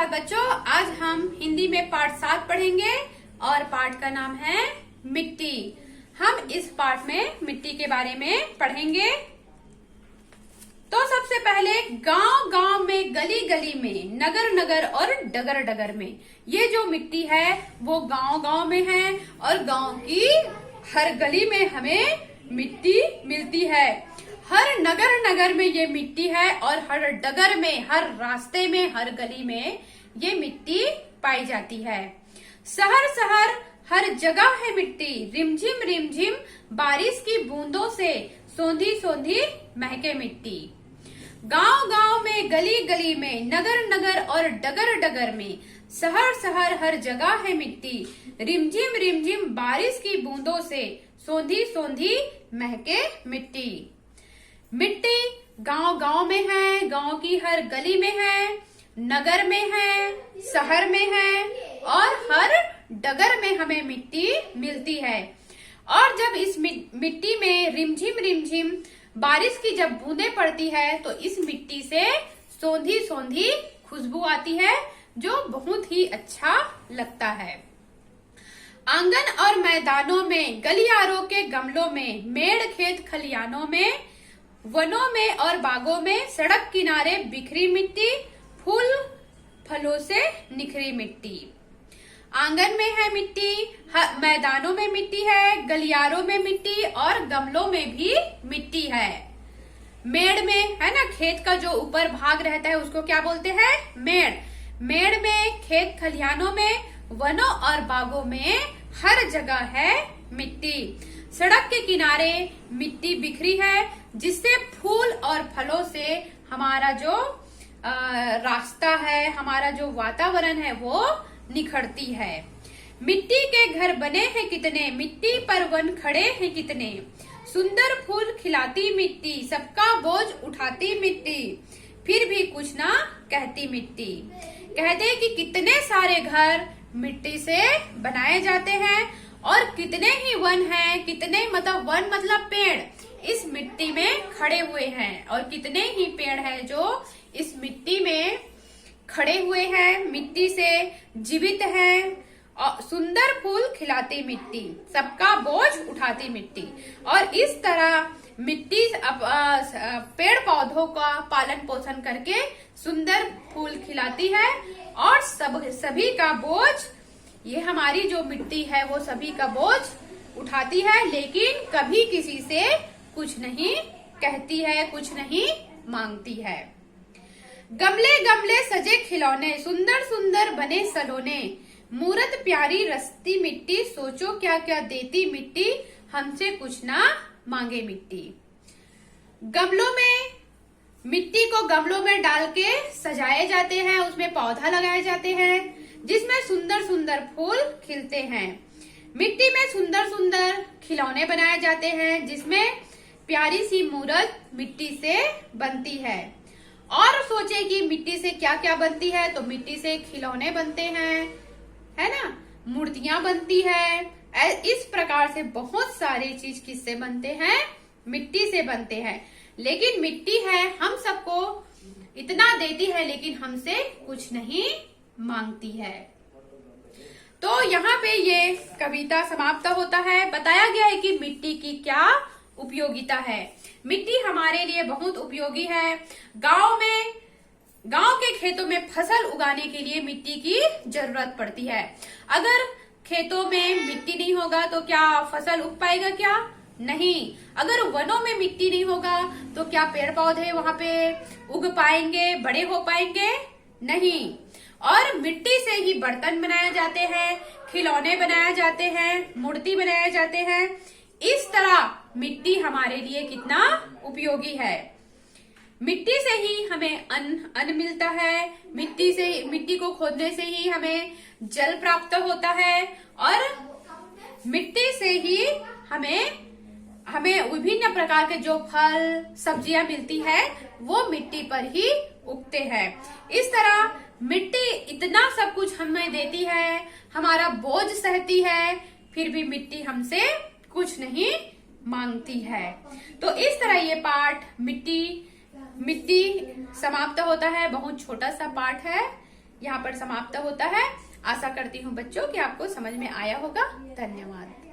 सुप्रभात बच्चों। आज हम हिंदी में पाठ 7 पढ़ेंगे और पाठ का नाम है मिट्टी। हम इस पाठ में मिट्टी के बारे में पढ़ेंगे। तो सबसे पहले गांव गांव में, गली गली में, नगर नगर और डगर डगर में, ये जो मिट्टी है वो गांव गांव में है और गांव की हर गली में हमें मिट्टी मिलती है। हर नगर नगर में ये मिट्टी है और हर डगर में, हर रास्ते में, हर गली में ये मिट्टी पाई जाती है। शहर शहर हर जगह है मिट्टी, रिमझिम बारिश की बूंदों से सोंधी सोंधी महके मिट्टी। गांव गांव में, गली गली में, नगर नगर और डगर डगर में, शहर शहर हर जगह है मिट्टी, रिमझिम बारिश की बूंदों से सोंधी सोंधी महके मिट्टी। मिट्टी गांव गांव में है, गांव की हर गली में है, नगर में है, शहर में है और हर डगर में हमें मिट्टी मिलती है। और जब इस मिट्टी में रिमझिम बारिश की जब बूंदें पड़ती है तो इस मिट्टी से सोंधी सोंधी खुशबू आती है जो बहुत ही अच्छा लगता है। आंगन और मैदानों में, गलियारों के गमलों में, मेड़ खेत खलियानों में, वनों में और बागों में, सड़क किनारे बिखरी मिट्टी, फूल फलों से निखरी मिट्टी। आंगन में है मिट्टी, मैदानों में मिट्टी है, गलियारों में मिट्टी और गमलों में भी मिट्टी है। मेड़ में है ना, खेत का जो ऊपर भाग रहता है उसको क्या बोलते हैं? मेड़। मेड़ में, खेत खलियानों में, वनों और बागों में हर जगह है मिट्टी। सड़क के किनारे मिट्टी बिखरी है जिससे फूल और फलों से हमारा जो रास्ता है, हमारा जो वातावरण है वो निखरती है। मिट्टी के घर बने हैं कितने, मिट्टी पर वन खड़े हैं कितने, सुंदर फूल खिलाती मिट्टी, सबका बोझ उठाती मिट्टी, फिर भी कुछ ना कहती मिट्टी। कहते कि कितने सारे घर मिट्टी से बनाए जाते हैं और कितने ही वन हैं, कितने मतलब वन मतलब पेड़ इस मिट्टी में खड़े हुए हैं और कितने ही पेड़ हैं जो इस मिट्टी में खड़े हुए हैं, मिट्टी से जीवित हैं और सुंदर फूल खिलाती मिट्टी, सबका बोझ उठाती मिट्टी। और इस तरह मिट्टी पेड़ पौधों का पालन पोषण करके सुंदर फूल खिलाती है और सभी का बोझ, ये हमारी जो मिट्टी है वो सभी का बोझ उठाती है, लेकिन कभी किसी से कुछ नहीं कहती है, कुछ नहीं मांगती है। गमले गमले सजे खिलौने, सुंदर सुंदर बने सलोने, मूरत प्यारी रस्ती मिट्टी, सोचो क्या क्या देती मिट्टी, हमसे कुछ ना मांगे मिट्टी। गमलों में, मिट्टी को गमलों में डाल के सजाए जाते हैं, उसमें पौधा लगाए जाते हैं जिसमें सुंदर सुंदर फूल खिलते हैं। मिट्टी में सुंदर सुंदर खिलौने बनाए जाते हैं जिसमें प्यारी सी मूरत मिट्टी से बनती है। और सोचे कि मिट्टी से क्या क्या बनती है, तो मिट्टी से खिलौने बनते हैं, है ना, मूर्तियां बनती है। इस प्रकार से बहुत सारी चीज किससे बनते हैं? मिट्टी से बनते हैं। लेकिन मिट्टी है, हम सबको इतना देती है लेकिन हमसे कुछ नहीं मांगती है। तो यहाँ पे ये कविता समाप्त होता है। बताया गया है कि मिट्टी की क्या उपयोगिता है। मिट्टी हमारे लिए बहुत उपयोगी है। गांव के खेतों में फसल उगाने के लिए मिट्टी की जरूरत पड़ती है। अगर खेतों में मिट्टी नहीं होगा तो क्या फसल उग पाएगा? क्या नहीं। अगर वनों में मिट्टी नहीं होगा तो क्या पेड़ पौधे वहां पे उग पाएंगे, बड़े हो पाएंगे? नहीं। और मिट्टी से ही बर्तन बनाए जाते हैं, खिलौने बनाए जाते हैं, मूर्ति बनाए जाते हैं। इस तरह मिट्टी हमारे लिए कितना उपयोगी है। मिट्टी से ही हमें अन्न मिलता है, मिट्टी को खोदने से ही हमें जल प्राप्त होता है और मिट्टी से ही हमें विभिन्न प्रकार के जो फल सब्जियां मिलती है वो मिट्टी पर ही उगते हैं। इस तरह मिट्टी इतना सब कुछ हमें देती है, हमारा बोझ सहती है, फिर भी मिट्टी हमसे कुछ नहीं मांगती है। तो इस तरह ये पाठ मिट्टी समाप्त होता है। बहुत छोटा सा पाठ है। यहाँ पर समाप्त होता है। आशा करती हूँ बच्चों कि आपको समझ में आया होगा। धन्यवाद।